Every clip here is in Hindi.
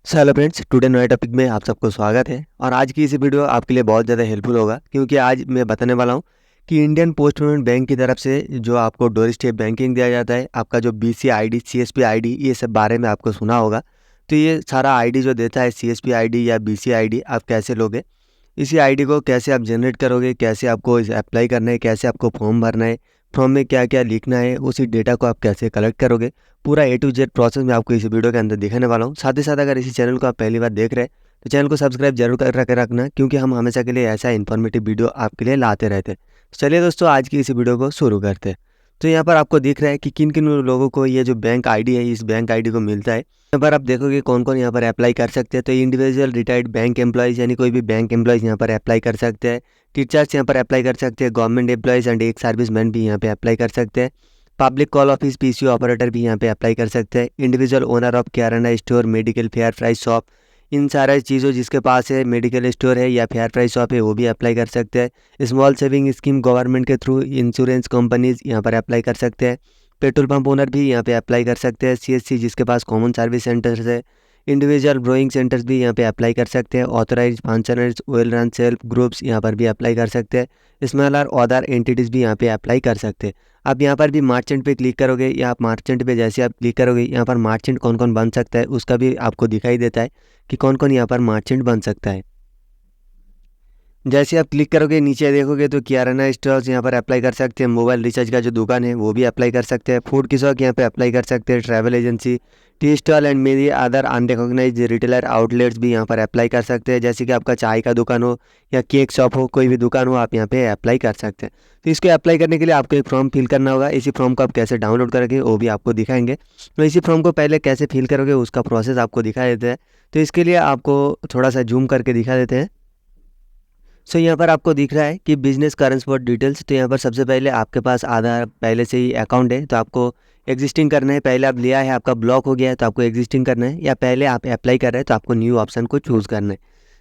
हेलो फ्रेंड्स, टुडे नए टॉपिक में आप सबको स्वागत है। और आज की इस वीडियो आपके लिए बहुत ज़्यादा हेल्पफुल होगा, क्योंकि आज मैं बताने वाला हूँ कि इंडियन पोस्ट पेमेंट बैंक की तरफ से जो आपको डोर स्टेप बैंकिंग दिया जाता है, आपका जो बीसी आईडी, सीएसपी आईडी, ये सब बारे में आपको सुना होगा। तो ये सारा आईडी जो देता है, सीएसपी आईडी या बीसी आईडी, आप कैसे लोगे, इसी आईडी को कैसे आप जनरेट करोगे, कैसे आपको इसे अप्लाई करना है, कैसे आपको फॉर्म भरना है, फॉर्म में क्या क्या लिखना है, उसी डेटा को आप कैसे कलेक्ट करोगे, पूरा ए टू जेड प्रोसेस मैं आपको इस वीडियो के अंदर दिखाने वाला हूँ। साथ ही साथ अगर इसी चैनल को आप पहली बार देख रहे हैं तो चैनल को सब्सक्राइब जरूर कर रखना, क्योंकि हम हमेशा के लिए ऐसा इन्फॉर्मेटिव वीडियो आपके लिए लाते रहते हैं। तो चलिए दोस्तों, आज की इस वीडियो को शुरू करते हैं। तो यहाँ पर आपको दिख रहा है कि किन किन लोगों को ये जो बैंक आईडी है, इस बैंक आईडी को मिलता है। यहाँ पर आप देखोगे कौन कौन यहाँ पर अप्लाई कर सकते हैं। तो इंडिविजुअल रिटायर्ड बैंक एम्प्लॉयज़, यानी कोई भी बैंक एम्प्लॉयज़ यहाँ पर अप्लाई कर सकते हैं। टीचर्स यहाँ पर अप्लाई कर सकते हैं। Government employees and ex servicemen भी यहाँ पे अप्लाई कर सकते हैं। Public call office PCO operator भी यहाँ पे अप्लाई कर सकते हैं। Individual owner of kirana store, medical, fair price shop, इन सारा चीज़ों जिसके पास है, मेडिकल स्टोर है या फेयर प्राइस शॉप है, वो भी अप्लाई कर सकते हैं। स्मॉल सेविंग स्कीम गवर्नमेंट के थ्रू, इंश्योरेंस कंपनीज यहाँ पर अप्लाई कर सकते हैं। पेट्रोल पंप ओनर भी यहाँ पे अप्लाई कर सकते हैं। सीएससी जिसके पास कॉमन सर्विस सेंटर्स है। इंडिविजुअल ब्रोइंग सेंटर्स भी यहाँ पे अप्लाई कर सकते हैं। ऑथराइज फंक्शनर्स, ओयल रन सेल्फ ग्रुप्स यहाँ पर भी अप्लाई कर सकते हैं। स्मॉलर अदर एंटिटीज़ भी यहाँ पे अप्लाई कर सकते हैं। आप यहाँ पर भी मार्चेंट पे क्लिक करोगे, या आप मार्चेंट पे जैसे आप क्लिक करोगे, यहाँ पर मार्चेंट कौन कौन बन सकता है उसका भी आपको दिखाई देता है कि कौन कौन यहाँ पर मार्चेंट बन सकता है। जैसे आप क्लिक करोगे नीचे देखोगे तो किराना स्टोर्स यहाँ पर अप्लाई कर सकते हैं। मोबाइल रिचार्ज का जो दुकान है वो भी अप्लाई कर सकते हैं। फूड की शॉप यहाँ पे अप्लाई कर सकते हैं। Travel agency, tea stall and मेरी अदर अनरिकॉग्नाइज्ड रिटेलर आउटलेट्स भी यहाँ पर अप्लाई कर सकते हैं। जैसे कि आपका चाय का दुकान हो या केक शॉप हो, कोई भी दुकान हो, आप यहाँ पे अप्लाई कर सकते हैं। तो इसको अप्लाई करने के लिए आपको एक फॉर्म फिल करना होगा। इसी फॉर्म को आप कैसे डाउनलोड करोगे वो भी आपको दिखाएंगे। तो इसी फॉर्म को पहले कैसे फिल करोगे उसका प्रोसेस आपको दिखा देते हैं। तो इसके लिए आपको थोड़ा सा जूम करके दिखा देते हैं। सो यहाँ पर आपको दिख रहा है कि बिजनेस करेंट स्पॉट डिटेल्स। तो यहाँ पर सबसे पहले आपके पास आधार पहले से ही अकाउंट है तो आपको एग्जिस्टिंग करना है। पहले आप लिया है, आपका ब्लॉक हो गया है तो आपको एग्जिस्टिंग करना है, या पहले आप अप्लाई कर रहे हैं तो आपको न्यू ऑप्शन को चूज़ करना है।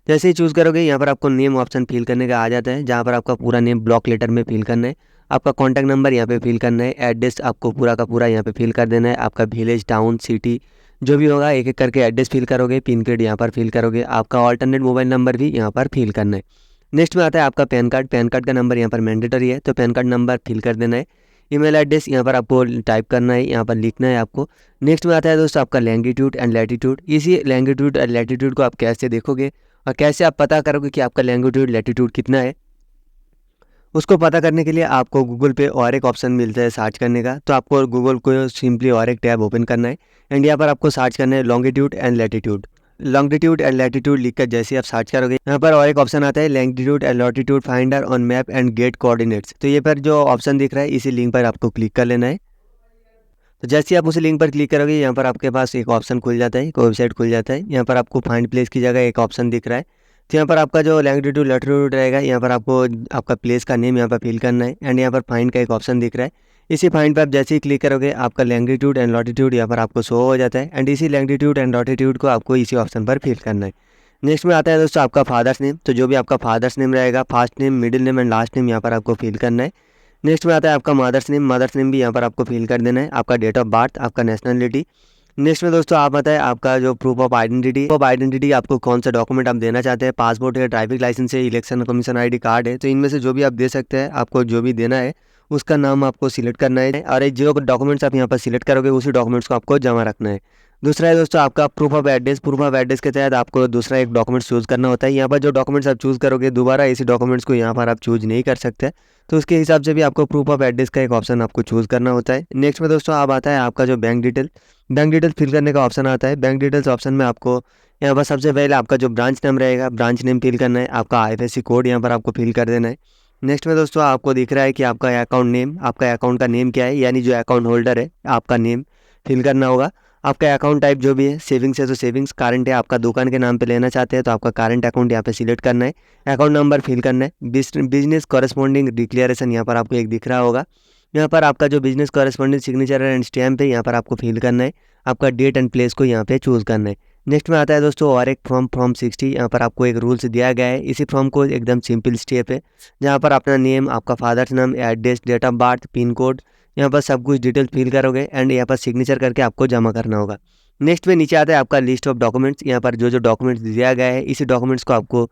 जैसे ही चूज़ करोगे यहाँ पर आपको नेम ऑप्शन फिल करने का आ जाता है, जहाँ पर आपका पूरा नेम ब्लॉक लेटर में फिल करना है। आपका कॉन्टैक्ट नंबर यहाँ पे फिल करना है। एड्रेस आपको पूरा का पूरा यहाँ पे फिल कर देना है। आपका विलेज, टाउन, सिटी जो भी होगा एक एक करके एड्रेस फिल करोगे। पिन कोड यहाँ पर फिल करोगे। आपका ऑल्टरनेट मोबाइल नंबर भी यहाँ पर फिल करना है। नेक्स्ट में आता है आपका पैन कार्ड। पैन कार्ड का नंबर यहाँ पर मैंडेटरी है तो पैन कार्ड नंबर फिल कर देना है। ईमेल एड्रेस यहाँ पर आपको टाइप करना है, यहाँ पर लिखना है आपको। नेक्स्ट में आता है दोस्तों आपका लैंगिट्यूड एंड लैटिट्यूड। इसी लैंगिट्यूड एंड लैटिट्यूड को आप कैसे देखोगे और कैसे आप पता करोगे कि आपका लैंगिट्यूड लैटिट्यूड कितना है, उसको पता करने के लिए आपको गूगल पे और एक ऑप्शन मिलता है सर्च करने का। तो आपको गूगल को सिंपली और एक टैब ओपन करना है एंड यहाँ पर आपको सर्च करना है longitude and latitude. Longitude and latitude लिखकर जैसे आप सर्च करोगे यहाँ पर और एक ऑप्शन आता है longitude and latitude finder on map and get coordinates. तो ये पर जो ऑप्शन दिख रहा है इसी लिंक पर आपको क्लिक कर लेना है। तो जैसे ही आप उस लिंक पर क्लिक करोगे यहाँ पर आपके पास एक ऑप्शन खुल जाता है, एक वेबसाइट खुल जाता है। यहाँ पर आपको फाइंड प्लेस की जगह एक ऑप्शन दिख रहा है। तो यहाँ पर आपका जो लैंगिट्यूड लैटिट्यूड रहेगा, यहाँ पर आपको आपका प्लेस का नेम यहाँ पर फिल करना है एंड यहाँ पर फाइंड का एक ऑप्शन दिख रहा है। इसी फाइंड पर आप जैसे ही क्लिक करोगे आपका लैंगिट्यूड एंड लैटिट्यूड यहाँ पर आपको शो हो जाता है एंड इसी लैंगिट्यूड एंड लैटिट्यूड को आपको इसी ऑप्शन पर फिल करना है। नेक्स्ट में आता है दोस्तों आपका फादर्स नेम। तो जो भी आपका फादर्स नेम रहेगा, first name, middle name and last name यहाँ पर आपको फिल करना है। नेक्स्ट में आता है आपका मदर्स नेम। मदर्स नेम भी यहाँ पर आपको फिल कर देना है। आपका डेट ऑफ बर्थ, आपका नेशनलिटी। नेक्स्ट में दोस्तों आप बताएं आपका जो प्रूफ ऑफ आइडेंटिटी आपको कौन सा डॉक्यूमेंट आप देना चाहते हैं। पासपोर्ट है, ड्राइविंग लाइसेंस है, इलेक्शन कमीशन आईडी कार्ड है। तो इनमें से जो भी आप दे सकते हैं, आपको जो भी देना है उसका नाम आपको सिलेक्ट करना है और एक जो डॉक्यूमेंट्स आप यहाँ पर सिलेक्ट करोगे उसी डॉक्यूमेंट्स को आपको जमा रखना है। दूसरा है दोस्तों आपका proof of address. Proof of address के तहत आपको दूसरा एक डॉक्यूमेंट्स चूज़ करना होता है। यहाँ पर जो डॉक्यूमेंट्स आप चूज़ करोगे दोबारा इसी डॉक्यूमेंट्स को यहाँ पर आप चूज़ नहीं कर सकते, तो उसके हिसाब से भी आपको प्रूफ ऑफ एड्रेस का एक ऑप्शन आपको चूज़ करना होता है। नेक्स्ट में दोस्तों आप आता है आपका जो बैंक डिटेल फिल करने का ऑप्शन आता है। बैंक डिटेल्स ऑप्शन में आपको यहाँ पर सबसे पहले आपका जो ब्रांच नेम रहेगा, ब्रांच नेम फिल करना है। आपका आईएफएससी कोड यहाँ पर आपको फिल कर देना है। नेक्स्ट में दोस्तों आपको दिख रहा है कि आपका अकाउंट नेम, आपका अकाउंट का नेम क्या है, यानी जो अकाउंट होल्डर है आपका नेम फिल करना होगा। आपका अकाउंट टाइप जो भी है, सेविंग्स है तो सेविंग्स, करंट है आपका दुकान के नाम पे लेना चाहते हैं तो आपका करंट अकाउंट यहाँ पे सिलेक्ट करना है। अकाउंट नंबर फिल करना है। बिजनेस कॉरेस्पॉन्डिंग डिक्लेरेशन यहाँ पर आपको एक दिख रहा होगा। यहाँ पर आपका जो business corresponding signature and stamp है यहाँ पर आपको फिल करना है। आपका डेट एंड प्लेस को यहाँ पे चूज़ करना है। नेक्स्ट में आता है दोस्तों और एक फॉर्म 60। यहाँ पर आपको एक रूल्स दिया गया है। इसी फॉर्म को एकदम सिंपल स्टेप है, जहाँ पर अपना नेम, आपका फादर्स नाम, address, date of birth, pin code, यहाँ पर सब कुछ डिटेल फिल करोगे एंड यहाँ पर सिग्नेचर करके आपको जमा करना होगा। नेक्स्ट में नीचे आता है आपका लिस्ट ऑफ डॉक्यूमेंट्स। यहाँ पर जो जो डॉक्यूमेंट्स दिया गया है इसी डॉक्यूमेंट्स को आपको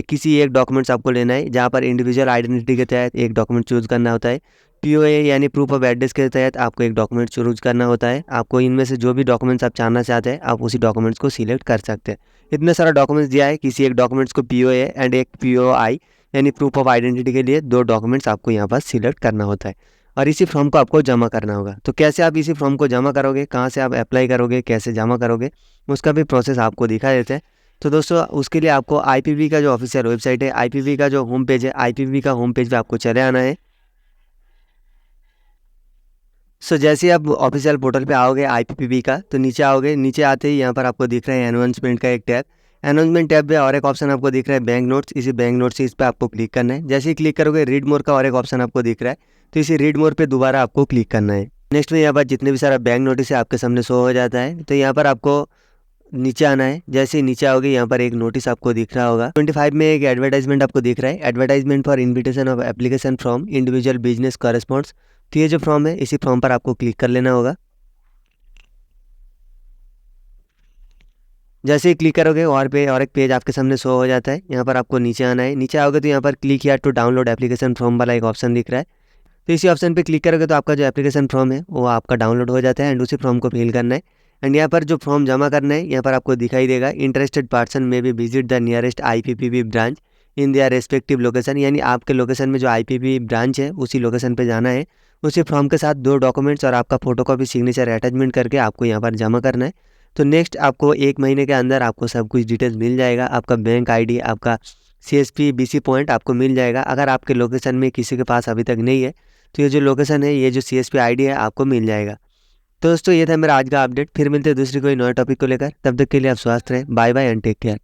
किसी एक डॉक्यूमेंट्स आपको लेना है, जहाँ पर इंडिविजुअल आइडेंटिटी के तहत एक डॉक्यूमेंट चूज़ करना होता है। पीओए यानी प्रूफ ऑफ एड्रेस के तहत आपको एक डॉक्यूमेंट चूज़ करना होता है। आपको इनमें से जो भी डॉक्यूमेंट्स आप जानना चाहते हैं आप उसी डॉक्यूमेंट्स को सिलेक्ट कर सकते हैं। इतना सारा डॉक्यूमेंट्स दिया है, किसी एक डॉक्यूमेंट्स को पीओए एंड एक पीओआई यानी प्रूफ ऑफ आइडेंटिटी के लिए 2 डॉक्यूमेंट्स आपको यहाँ पर सिलेक्ट करना होता है और इसी फॉर्म को आपको जमा करना होगा। तो कैसे आप इसी फॉर्म को जमा करोगे, कहाँ से आप अप्लाई करोगे, कैसे जमा करोगे, उसका भी प्रोसेस आपको दिखा देते हैं। तो दोस्तों उसके लिए आपको आईपीपीबी का जो ऑफिशियल वेबसाइट है, आईपीपीबी का जो होम पेज है, आईपीपीबी का होम पेज पे आपको चले आना है। जैसे ही आप ऑफिशियल पोर्टल पे आओगे आईपीपीबी का, तो नीचे आओगे, नीचे आते ही यहाँ पर आपको दिख रहा है अनाउंसमेंट का एक टैब। अनाउंसमेंट टैब पे और एक ऑप्शन आपको दिख रहा है बैंक नोट्स। इसी बैंक नोट्स इस पर आपको क्लिक करना है। जैसे ही क्लिक करोगे रीड मोर का और एक ऑप्शन आपको दिख रहा है, तो इसी रीड मोर पे दोबारा आपको क्लिक करना है। नेक्स्ट में यहाँ पर जितने भी सारा बैंक नोटिस है आपके सामने शो हो जाता है। तो यहाँ पर आपको नीचे आना है। जैसे ही नीचे आओगे यहाँ पर एक नोटिस आपको दिख रहा होगा। 25 में एक एडवर्टाइजमेंट आपको दिख रहा है, advertisement for invitation of application from individual business corresponds. तो ये जो फॉर्म है इसी फॉर्म पर आपको क्लिक कर लेना होगा। जैसे ही क्लिक करोगे और एक पेज आपके सामने शो हो जाता है। यहाँ पर आपको नीचे आना है। नीचे आओगे तो यहाँ पर click here to download application form वाला एक ऑप्शन दिख रहा है। तो इसी ऑप्शन पे क्लिक करोगे तो आपका जो एप्लीकेशन फॉर्म है वो आपका डाउनलोड हो जाता है एंड उसी फॉर्म को फिल करना है। एंड यहाँ पर जो फॉर्म जमा करना है यहाँ पर आपको दिखाई देगा, इंटरेस्टेड पर्सन में भी visit the nearest IPPB branch in their respective location. यानी आपके लोकेशन में जो आईपीपीबी ब्रांच है उसी लोकेशन पे जाना है। उसी फॉर्म के साथ 2 डॉक्यूमेंट्स और आपका फोटोकॉपी सिग्नेचर अटैचमेंट करके आपको यहाँ पर जमा करना है। तो नेक्स्ट आपको 1 महीने के अंदर आपको सब कुछ डिटेल्स मिल जाएगा। आपका बैंक आईडी, आपका सीएसपी बीसी पॉइंट आपको मिल जाएगा। अगर आपके लोकेशन में किसी के पास अभी तक नहीं है तो ये जो लोकेशन है, ये जो सीएसपी आईडी है आपको मिल जाएगा। तो दोस्तों ये था मेरा आज का अपडेट। फिर मिलते हैं दूसरी कोई नए टॉपिक को लेकर। तब तक के लिए आप स्वस्थ रहें। Bye bye and take care.